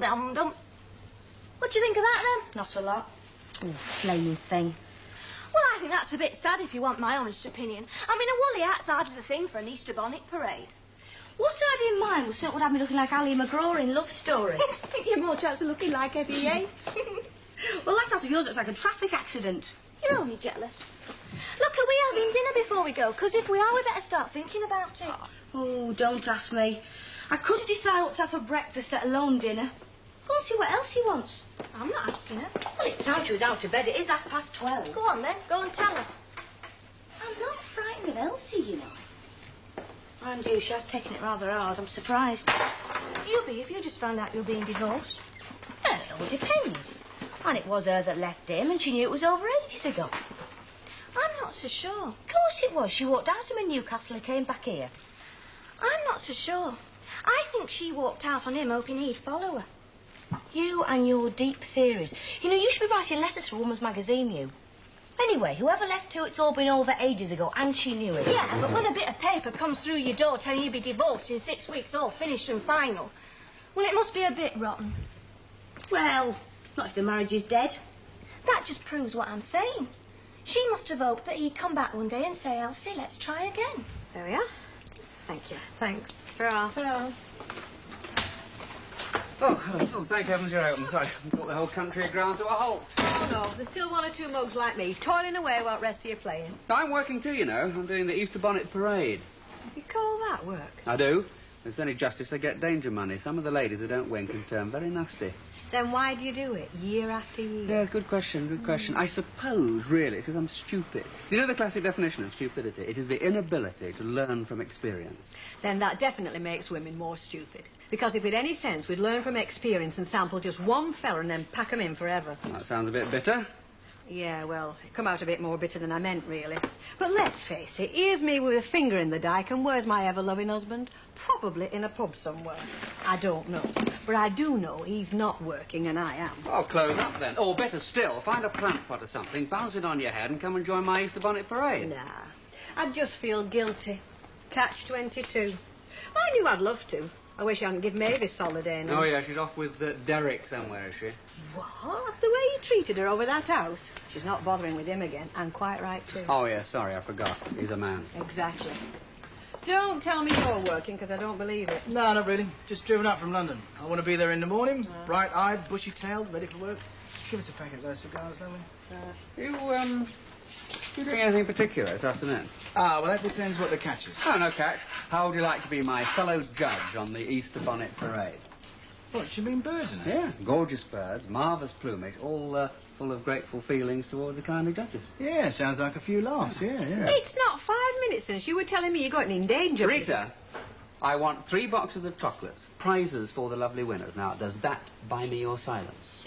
dum-dum. What do you think of that, then? Not a lot. Oh, flaming thing. Well, I think that's a bit sad, if you want my honest opinion. I mean, a woolly hat's out of the thing for an Easter bonnet parade. What I had in mind was something would have me looking like Ali McGraw in Love Story. You've more chance of looking like Eddie Yates. Well, that out of yours looks like a traffic accident. You're only jealous. Look, are we having dinner before we go? Because if we are, we better start thinking about it. Oh, don't ask me. I couldn't decide what to have for breakfast, let alone dinner. Go and see what else he wants. I'm not asking her. Well, it's time she was out of bed. It is 12:30. Go on, then. Go and tell her. I'm not frightened of Elsie, you know. Mind you, she has taken it rather hard. I'm surprised. You'll be if you just found out you're being divorced. Well, it all depends. And it was her that left him, and she knew it was over ages ago. I'm not so sure. Of course it was. She walked out of him in Newcastle and came back here. I'm not so sure. I think she walked out on him hoping he'd follow her. You and your deep theories. You know, you should be writing letters for Woman's Magazine, you. Anyway, whoever left who, it's all been over ages ago, and she knew it. Yeah, but when a bit of paper comes through your door telling you be divorced in 6 weeks, all finished and final, well, it must be a bit rotten. Well, not if the marriage is dead. That just proves what I'm saying. She must have hoped that he'd come back one day and say, Elsie, let's try again. There we are. Thank you. Thanks. Ta-ra. Ta-ra. Oh, thank heavens you're open. Sorry, I brought the whole country ground to a halt. Oh, no, there's still one or two mugs like me, toiling away while the rest of you playing. I'm working too, you know. I'm doing the Easter bonnet parade. You call that work? I do. If it's any justice, I get danger money. Some of the ladies who don't win can turn very nasty. Then why do you do it, year after year? Yeah, good question, good question. I suppose, really, because I'm stupid. You know the classic definition of stupidity? It is the inability to learn from experience. Then that definitely makes women more stupid. Because if it had any sense, we'd learn from experience and sample just one fella and then pack 'em in forever. That sounds a bit bitter. Yeah, well, it come out a bit more bitter than I meant, really. But let's face it, here's me with a finger in the dike, and where's my ever-loving husband? Probably in a pub somewhere. I don't know. But I do know he's not working, and I am. Oh, close up then. Or better still, find a plant pot or something, bounce it on your head and come and join my Easter bonnet parade. Nah, I'd just feel guilty. Catch-22. I knew I'd love to. I wish I hadn't given Mavis the holiday now. Oh, yeah, she's off with Derek somewhere, is she? What? The way he treated her over that house. She's not bothering with him again, and quite right, too. Oh, yeah, sorry, I forgot. He's a man. Exactly. Don't tell me you're working, because I don't believe it. No, not really. Just driven up from London. I want to be there in the morning, bright-eyed, bushy-tailed, ready for work. Give us a packet of those cigars, don't we? You doing anything particular this afternoon? Ah, well, that depends what the catch is. Oh, no catch. How would you like to be my fellow judge on the Easter bonnet parade? What, you mean birds in it? Yeah, gorgeous birds, marvellous plumage, all full of grateful feelings towards the kindly judges. Yeah, sounds like a few laughs, yeah. It's not 5 minutes since you were telling me you got in danger. Rita, I want 3 boxes of chocolates, prizes for the lovely winners. Now, does that buy me your silence?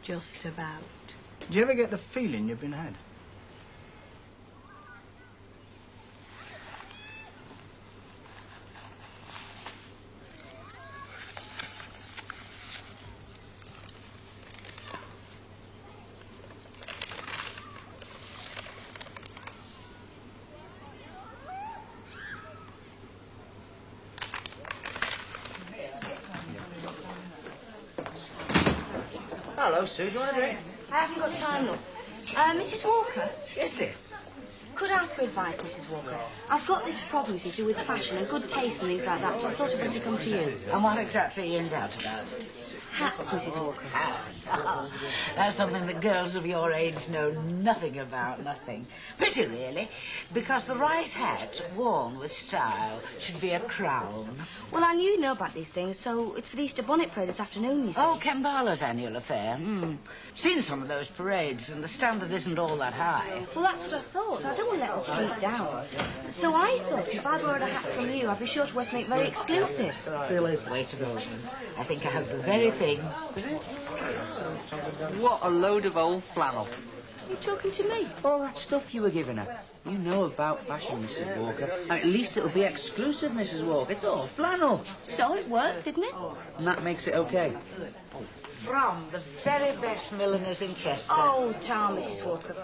Just about. Do you ever get the feeling you've been had? Hello, Sue. Do you want a drink? I haven't got time, look. Mrs. Walker? Yes, dear. Could I ask for advice, Mrs. Walker? I've got this problem to do with fashion and good taste and things like that, so I thought I'd better come to you. And what exactly are you in doubt about? Hats, Mrs. Walker. Hats. That's something that girls of your age know nothing about, nothing. Pity, really, because the right hat, worn with style, should be a crown. Well, I knew you know about these things, so it's for the Easter bonnet parade this afternoon, you see. Oh, Ken Barlow's annual affair. Seen some of those parades, and the standard isn't all that high. Well, that's what I thought. I don't want to let the street down. So I thought if I borrowed a hat from you, I'd be sure to make it very exclusive. See you later. Wait a moment. I think I have the very thing. What a load of old flannel. Are you talking to me? All that stuff you were giving her. You know about fashion, Mrs. Walker. And at least it'll be exclusive, Mrs. Walker. It's all flannel. So it worked, didn't it? And that makes it okay. From the very best milliners in Chester. Oh, Tom, Mrs. Walker.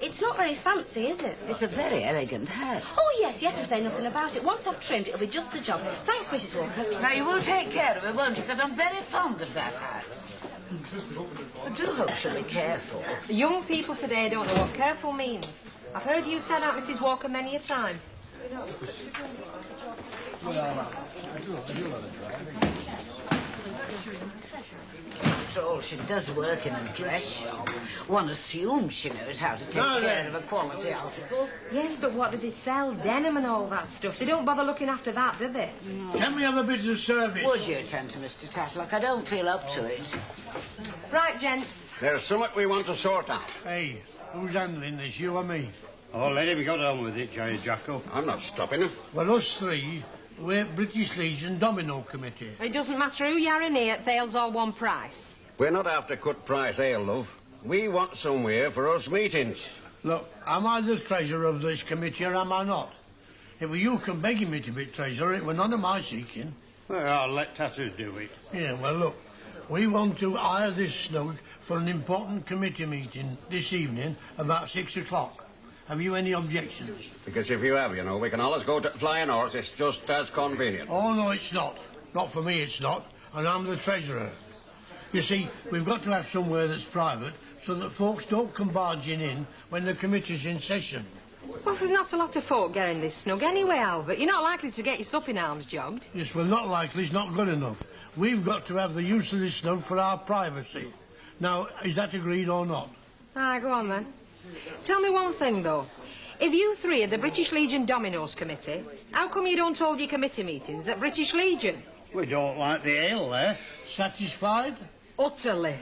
It's not very fancy, is it? It's a very elegant hat. Oh, yes, I say nothing about it. Once I've trimmed it, it'll be just the job. Thanks, Mrs. Walker. Now, you will take care of it, won't you? Because I'm very fond of that hat. I do hope she'll be careful. The young people today don't know what careful means. I've heard you say that, Mrs. Walker, many a time. After all, she does work in a dress shop. One assumes she knows how to take care of a quality article. Yes, but what do they sell? Denim and all that stuff. They don't bother looking after that, do they? Can we have a bit of service? Would you attend to Mr. Tatlock? I don't feel up to it. Right, gents. There's something we want to sort out. Hey, who's handling this, you or me? Oh, let him get on with it, Johnny Jacko. I'm not stopping him. Well, us three, we're British Legion Domino Committee. It doesn't matter who you are in here, Thales all one price. We're not after cut price ale, love. We want somewhere for us meetings. Look, am I the treasurer of this committee or am I not? It were you come begging me to be treasurer, it were none of my seeking. Well, I'll let Tattoo do it. Yeah, well, look, we want to hire this snug for an important committee meeting this evening about 6 o'clock. Have you any objections? Because if you have, you know, we can always go to Flying Horse. It's just as convenient. Oh, no, it's not. Not for me, it's not. And I'm the treasurer. You see, we've got to have somewhere that's private so that folks don't come barging in when the committee's in session. Well, there's not a lot of folk getting this snug anyway, Albert. You're not likely to get your supping arms jogged. Yes, well, not likely, it's not good enough. We've got to have the use of this snug for our privacy. Now, is that agreed or not? Ah, go on then. Tell me one thing, though. If you three are the British Legion Dominoes Committee, how come you don't hold your committee meetings at British Legion? We don't like the ale there. Satisfied? Utterly.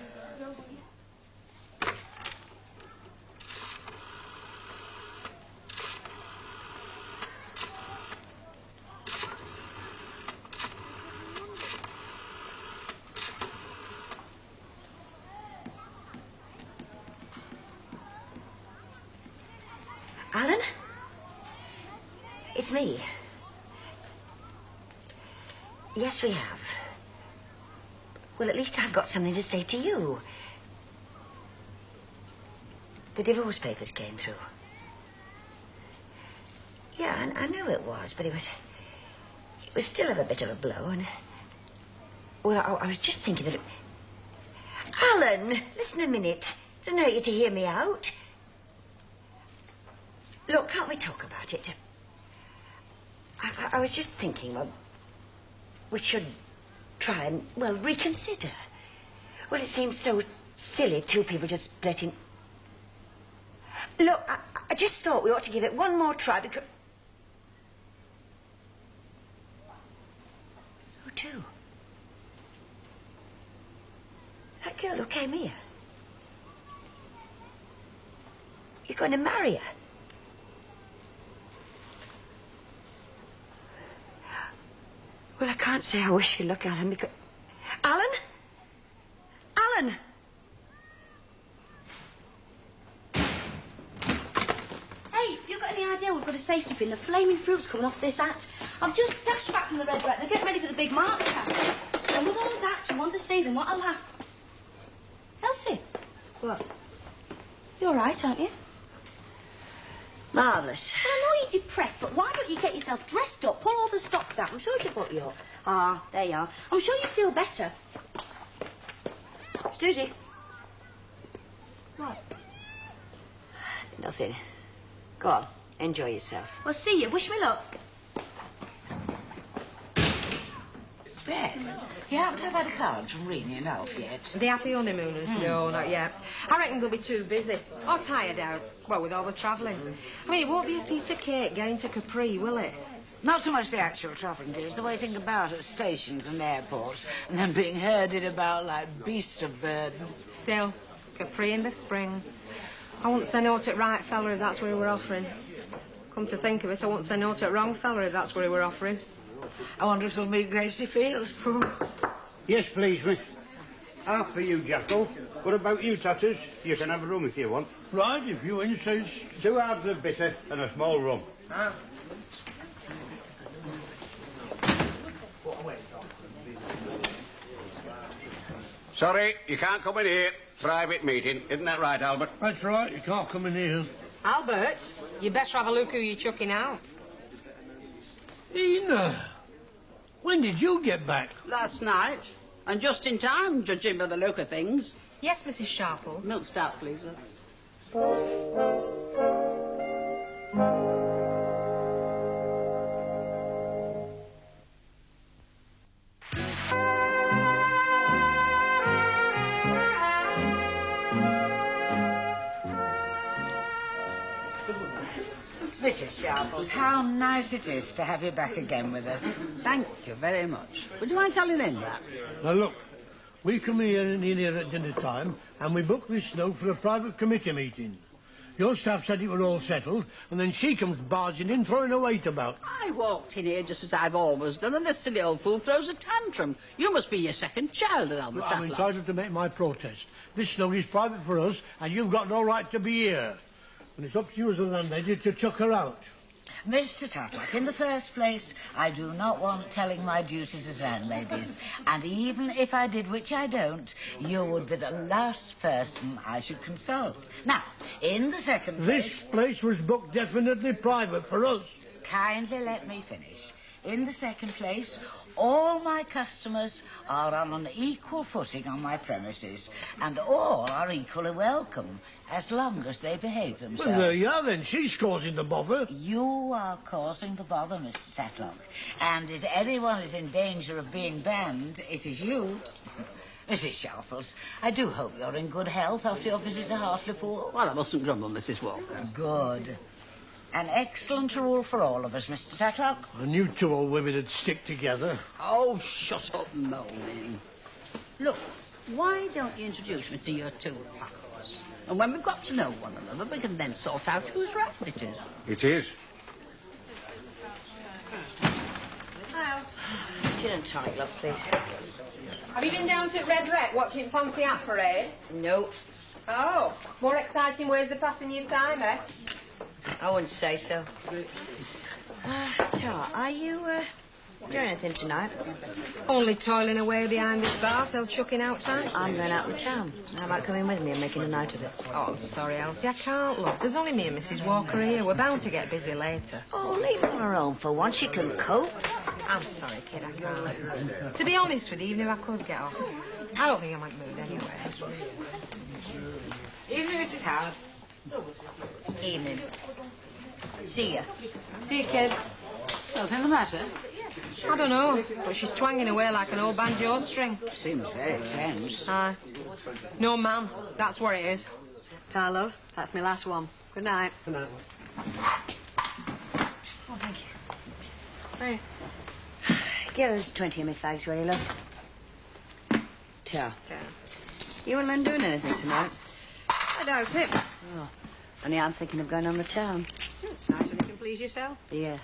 Alan? It's me. Yes, we have. Well, at least I've got something to say to you. The divorce papers came through. Yeah, I know it was, but it was still a bit of a blow, and... Well, I was just thinking that... Alan, listen a minute. It doesn't hurt you to hear me out. Look, can't we talk about it? I was just thinking, well, we should try and, well, reconsider. Well, it seems so silly, two people just splitting. Look, I just thought we ought to give it one more try because... Who to? That girl who came here. You're going to marry her? Well, I can't say I wish you luck, Alan, because... Alan? Alan! Hey, have you got any idea we've got a safety pin? The flaming fruit's coming off this hat. I've just dashed back from the Red Rat. They're getting ready for the big march cast. Some of those hats, you want to see them, what a laugh. Elsie? What? You're all right, aren't you? Marvellous. Well, I know you're depressed, but why don't you get yourself dressed up, pull all the stops out? I'm sure she'll put you up. Ah, there you are. I'm sure you feel better. Susie. What? Nothing. Go on, enjoy yourself. Well, see you. Wish me luck. Beth, you haven't had a card from Renee and Alf yet? The happy honeymooners? No, not yet. I reckon they'll be too busy. Or tired out. Well, with all the travelling. I mean, it won't be a piece of cake getting to Capri, will it? Not so much the actual travelling, dear, it's the waiting about at stations and airports and then being herded about like beasts of burden. Still, Capri in the spring. I wouldn't say no to the right fella if that's what we were offering. Come to think of it, I wouldn't say no to the wrong fella if that's what we were offering. I wonder if we'll meet Gracie Fields. Yes, please, miss. Half for you, Jacko. What about you, Tatters? You can have a rum if you want. Right, if you insist. 2 halves of bitter and a small rum. Ah. Sorry, you can't come in here. Private meeting. Isn't that right, Albert? That's right, you can't come in here. Albert, you better have a look who you're chucking out. Ina, when did you get back? Last night. And just in time, judging by the look of things. Yes, Mrs. Sharples. Milk stout, please, love. Mrs. Sharples, how nice it is to have you back again with us. Thank you very much. Would you mind telling him that? Now look, we come here in here at dinner time and we booked this snow for a private committee meeting. Your staff said it were all settled, and then she comes barging in, throwing her weight about. I walked in here just as I've always done, and this silly old fool throws a tantrum. You must be your second child, Albert. I'm entitled to make my protest. This snow is private for us, and you've got no right to be here. And it's up to you as a landlady to chuck her out. Mr. Tatlock, in the first place, I do not want telling my duties as landladies. And even if I did, which I don't, you would be the last person I should consult. Now, in the second place... This place was booked definitely private for us. Kindly let me finish. In the second place, all my customers are on an equal footing on my premises, and all are equally welcome, as long as they behave themselves. Well, there you are then. She's causing the bother. You are causing the bother, Mr. Tatlock. And if anyone is in danger of being banned, it is you. Mrs. Sharples, I do hope you're in good health after your visit to Hartlepool. Well, I mustn't grumble, Mrs. Walker. Good. An excellent rule for all of us, Mr. Tatlock. And you two old women would stick together. Oh, shut up, moaning. Look, why don't you introduce me to your two pals? And when we've got to know one another, we can then sort out whose raft it is. It is. Miles. Gin and tonic, love, please. Have you been down to Red Wreck watching Fancy Hat Parade? Nope. Oh, more exciting ways of passing your time, eh? I wouldn't say so. Tar, are you, doing anything tonight? Only toiling away behind this bar till chucking out time. I'm going out with town. How about coming with me and making a night of it? Oh, I'm sorry, Elsie, I can't, love. There's only me and Mrs. Walker here. We're bound to get busy later. Oh, leave her on her own for once. She can cope. I'm sorry, kid, I can't. To be honest with you, even if I could get off, I don't think I might move anyway. Evening, Mrs. Howard. Evening. See ya. See you, kid. Something the matter? I don't know, but she's twanging away like an old banjo string. Seems very tense. Aye. No, man, that's what it is. Ta, love, that's my last one. Good night. Good night. Oh, thank you. Hey. Yeah, there's 20 of me fags, will you, love? Tar. Ta. You and Len doing anything tonight? I doubt it. Oh, only I'm thinking of going on the town. It's nice when you can please yourself. Yeah.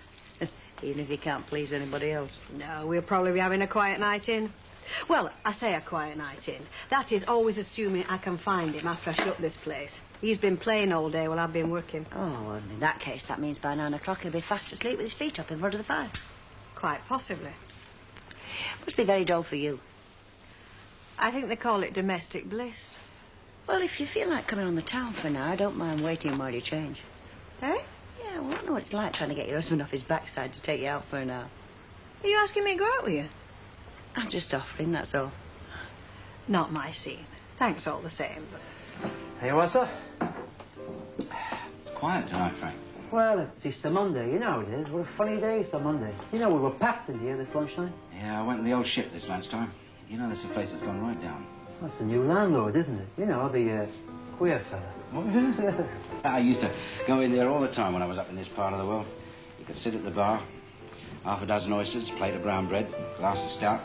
Even if you can't please anybody else. No, we'll probably be having a quiet night in. Well, I say a quiet night in. That is always assuming I can find him after I shut this place. He's been playing all day while I've been working. Oh, and in that case, that means by 9 o'clock he'll be fast asleep with his feet up in front of the fire. Quite possibly. Must be very dull for you. I think they call it domestic bliss. Well, if you feel like coming on the town for now, I don't mind waiting while you change. Eh? Yeah, well, I know what it's like trying to get your husband off his backside to take you out for an hour. Are you asking me to go out with you? I'm just offering, that's all. Not my scene. Thanks all the same. Hey, what's up? It's quiet tonight, Frank. Well, it's Easter Monday. You know how it is. What a funny day, Easter Monday. You know, we were packed in here this lunchtime. Yeah, I went to the old ship this lunchtime. You know, that's a place that's gone right down. That's the new landlord, isn't it? You know, the queer fella. I used to go in there all the time when I was up in this part of the world. You could sit at the bar, half a dozen oysters, plate of brown bread, glass of stout,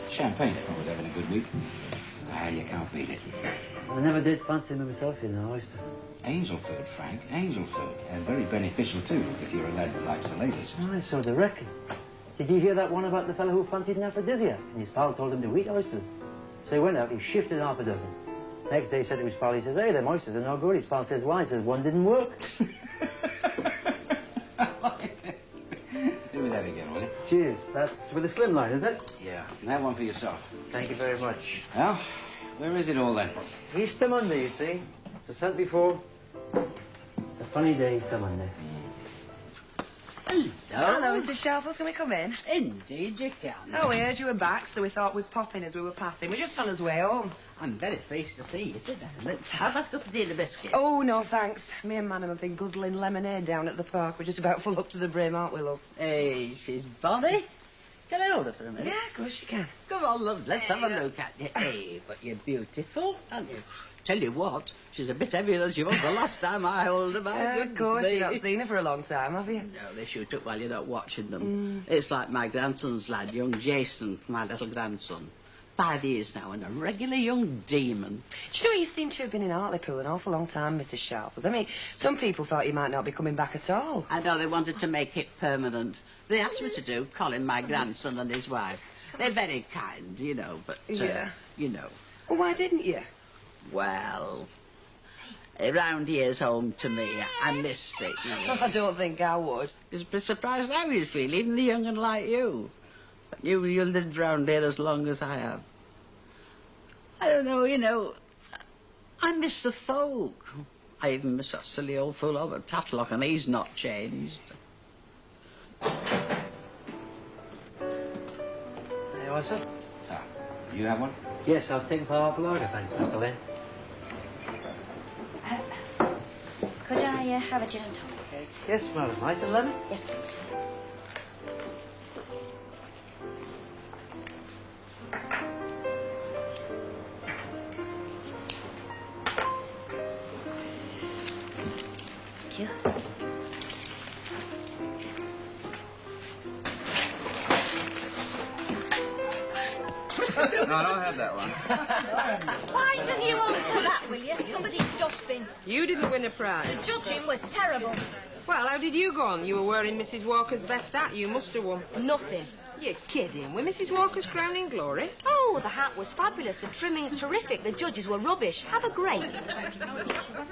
champagne if I was having a good week. Ah, you can't beat it. I never did fancy them myself, you know, oysters. Angel food, Frank, angel food. And very beneficial, too, if you're a lad that likes the ladies. Aye, so they reckon. Did you hear that one about the fellow who fancied an aphrodisiac? And his pal told him to eat oysters. So he went out, he shifted half a dozen. Next day he said to his pal, he says, hey, them oysters are no good. His pal says, why? He says, one didn't work. Do that again, will you? Cheers. That's with a slim line, isn't it? Yeah. And have one for yourself. Thank you very much. Well, Where is it all then? Easter Monday, you see. As I said before, it's a funny day, Easter Monday. Hello, Mrs. Sharples. Can we come in? Indeed you can. Oh, we heard you were back, so we thought we'd pop in as we were passing. We're just on our way home. I'm very pleased to see you. Sit down. Let's have a cup of tea and a biscuit. Oh, no, thanks. Me and Madam have been guzzling lemonade down at the park. We're just about full up to the brim, aren't we, love? Hey, she's bonny. Can I hold her for a minute? Yeah, of course you can. Come on, love. Let's have a look at you. Hey, but you're beautiful, aren't you? Tell you what, she's a bit heavier than she was the last time I held her. My Of course, you've not seen her for a long time, have you? No, they shoot up while you're not watching them. It's like my grandson's lad, young Jason, my little grandson. 5 years now and a regular young demon. Do you know, you seem to have been in Hartlepool an awful long time, Mrs. Sharples. I mean, some people thought you might not be coming back at all. I know they wanted to make it permanent. They asked me to do, Colin, my grandson and his wife. They're very kind, you know, but, Yeah. you know. Well, why didn't you? Well, around here's home to me. I missed it, you know. I don't think I would. You'd be surprised how you'd feel, even the young and like you. But you lived round here as long as I have. I don't know, you know, I miss the folk. I even miss that silly old fool over at Tatlock, and he's not changed. There you are, sir. Ah, you have one? Yes, I've taken for half a lager, thanks, Mr. Lane. Could I have a gin and tonic, please? Yes, madam. Ice and lemon? Yes, please. Thank you. No, I don't have that one. Why don't you answer that, will you? Somebody's just been. You didn't win a prize. The judging was terrible. Well, how did you go on? You were wearing Mrs. Walker's best hat. You must have won. Nothing. You're kidding. With Mrs. Walker's crowning glory? Oh, the hat was fabulous. The trimming's terrific. The judges were rubbish. Have a grape.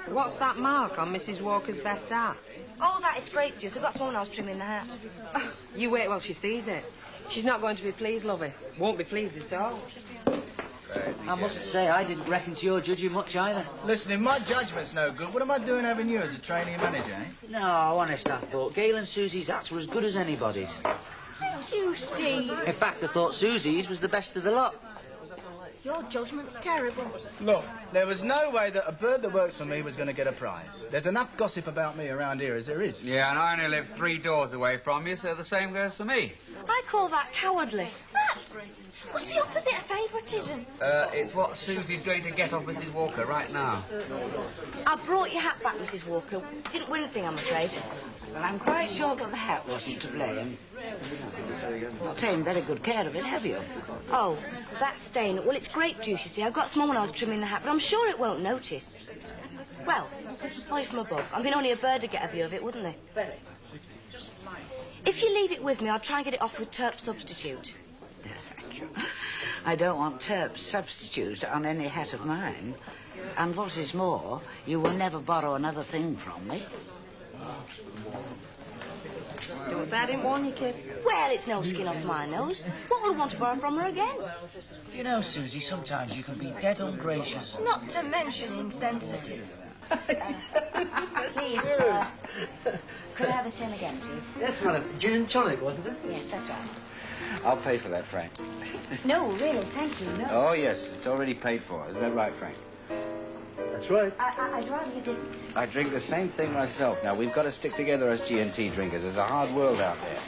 What's that mark on Mrs. Walker's vest hat? Oh, that, it's grape juice. I got some when I was trimming the hat. You wait while she sees it. She's not going to be pleased, lovey. Won't be pleased at all. I must say, I didn't reckon to your judging much either. Listen, if my judgment's no good, what am I doing having you as a trainee manager, eh? No, honest, I thought Gail and Susie's hats were as good as anybody's. Thank you, Steve. In fact, I thought Susie's was the best of the lot. Your judgment's terrible. Look, there was no way that a bird that works for me was going to get a prize. There's enough gossip about me around here as there is. Yeah, and I only live 3 doors away from you, so the same goes for me. I call that cowardly. What's the opposite of favouritism? It's what Susie's going to get off Mrs. Walker right now. I brought your hat back, Mrs. Walker. Didn't win anything, I'm afraid. Well, I'm quite sure that the hat wasn't to blame. Not taken very good care of it, have you? Oh, that stain. Well, it's grape juice, you see. I got some when I was trimming the hat, but I'm sure it won't notice. Well, only from above. I mean, only a bird would get a view of it, wouldn't they? If you leave it with me, I'll try and get it off with turp substitute. Thank you. I don't want turp substitute on any hat of mine. And what is more, you will never borrow another thing from me. Don't say I didn't warn you, kid. Well, it's no skin off my nose. What would I want to borrow from her again? You know, Susie, sometimes you can be dead ungracious. Not to mention insensitive. Please, could I have the same again, please? Yes, madam. Gin and tonic, wasn't it? Yes, that's right. I'll pay for that, Frank. No, really, thank you, no. Oh, yes, it's already paid for. Isn't that right, Frank? That's right. I'd rather you didn't. I drink the same thing myself. Now, we've got to stick together as G&T drinkers. There's a hard world out there.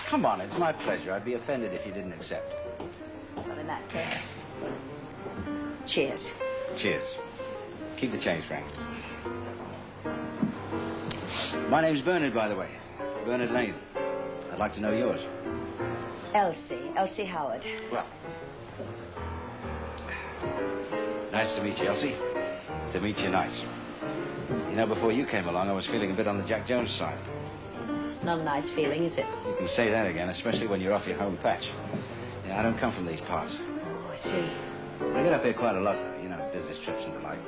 Come on, it's my pleasure. I'd be offended if you didn't accept. Well, in that case, cheers. Cheers. Keep the change, Frank. My name's Bernard, by the way. Bernard Lane. I'd like to know yours. Elsie Howard. Well, nice to meet you, Elsie. To meet you, nice. You know, before you came along, I was feeling a bit on the Jack Jones side. It's not a nice feeling, is it? You can say that again, especially when you're off your home patch. Yeah, I don't come from these parts. Oh, I see. I get up here quite a lot, though, you know, business trips and the like.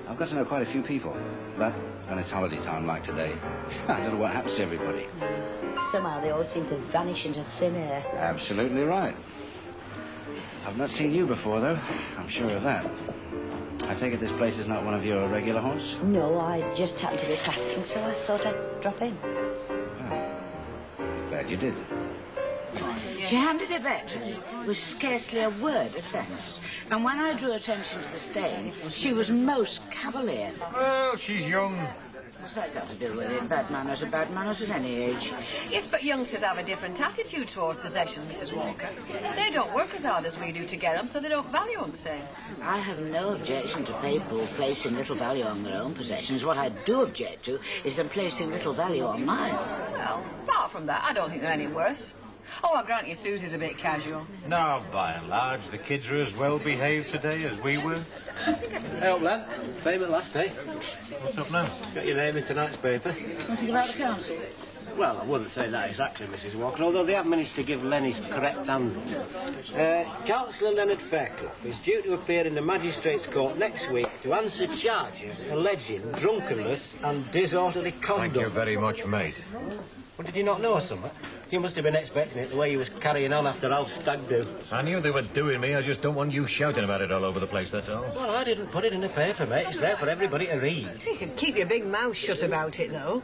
I've got to know quite a few people. But when it's holiday time like today, I don't know what happens to everybody. Somehow they all seem to vanish into thin air. Absolutely right. I've not seen you before, though. I'm sure of that. I take it this place is not one of your regular haunts? No, I just happened to be passing, so I thought I'd drop in. Glad you did. She handed it back to me with scarcely a word of thanks. And when I drew attention to the stain, she was most cavalier. Well, she's young. What's that got to do with it? Bad manners are bad manners at any age. Yes, but youngsters have a different attitude toward possessions, Mrs. Walker. They don't work as hard as we do to get them, so they don't value them the same. I have no objection to people placing little value on their own possessions. What I do object to is them placing little value on mine. Well, apart from that, I don't think they're any worse. Oh, I grant you Susie's a bit casual. No, by and large, the kids are as well behaved today as we were. Hey up, lad. Payment last, eh? What's up now? Got your name in tonight's paper. Something about the council? Well, I wouldn't say that exactly, Mrs. Walker, although they have managed to give Lenny's correct handle. Councillor Leonard Fairclough is due to appear in the Magistrates' Court next week to answer charges alleging drunkenness and disorderly conduct. Thank you very much, mate. Well, did you not know something? You must have been expecting it the way you was carrying on after Alf's stag do. I knew they were doing me. I just don't want you shouting about it all over the place, that's all. Well, I didn't put it in the paper, mate. It's there for everybody to read. You can keep your big mouth shut about it, though.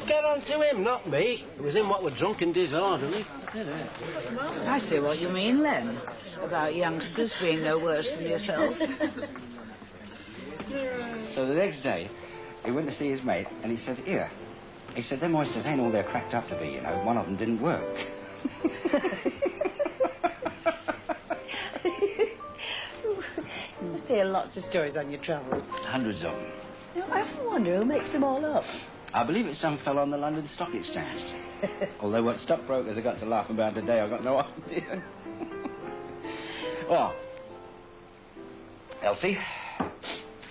Get on to him, not me. It was him what were drunk and disorderly. I see what you mean, Len, about youngsters being no worse than yourself. So the next day, he went to see his mate, and he said, here. He said, them oysters ain't all they're cracked up to be, you know. One of them didn't work. You must hear lots of stories on your travels. Hundreds of them. I often wonder who makes them all up. I believe it's some fellow on the London Stock Exchange. Although what stockbrokers have got to laugh about today, I've got no idea. Well, Elsie,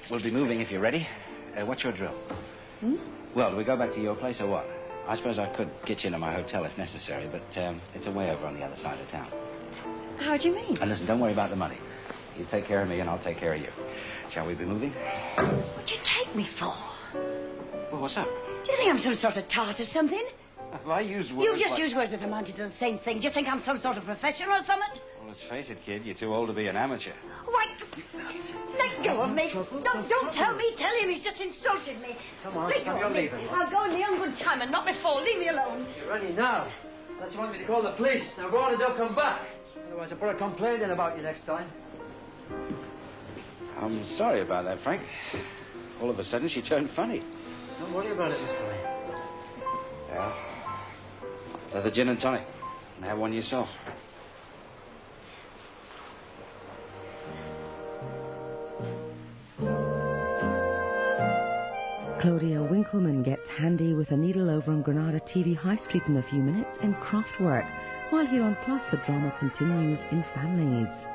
we'll be moving if you're ready. What's your drill? Well, do we go back to your place or what? I suppose I could get you into my hotel if necessary, but it's a way over on the other side of town. How do you mean? And listen, don't worry about the money. You take care of me and I'll take care of you. Shall we be moving? What do you take me for? Well, what's up? Do you think I'm some sort of tart or something? Have I used words You've just like... used words that amounted to the same thing. Do you think I'm some sort of professional or something? Well, let's face it, kid, you're too old to be an amateur. Why, let go of me. Don't tell me. Tell him he's just insulted me. Come on, Let Sam, go you're of me. leaving. I'll go in my own good time and not before. Leave me alone. You're ready now. Unless you want me to call the police. Now go on and don't come back. Otherwise I'll put a complaint in about you next time. I'm sorry about that, Frank. All of a sudden, she turned funny. Don't worry about it, Mr. Wayne. Yeah. Another gin and tonic. And have one yourself. Claudia Winkleman gets handy with a needle over on Granada TV High Street in a few minutes and craft work, while here on Plus the drama continues in families.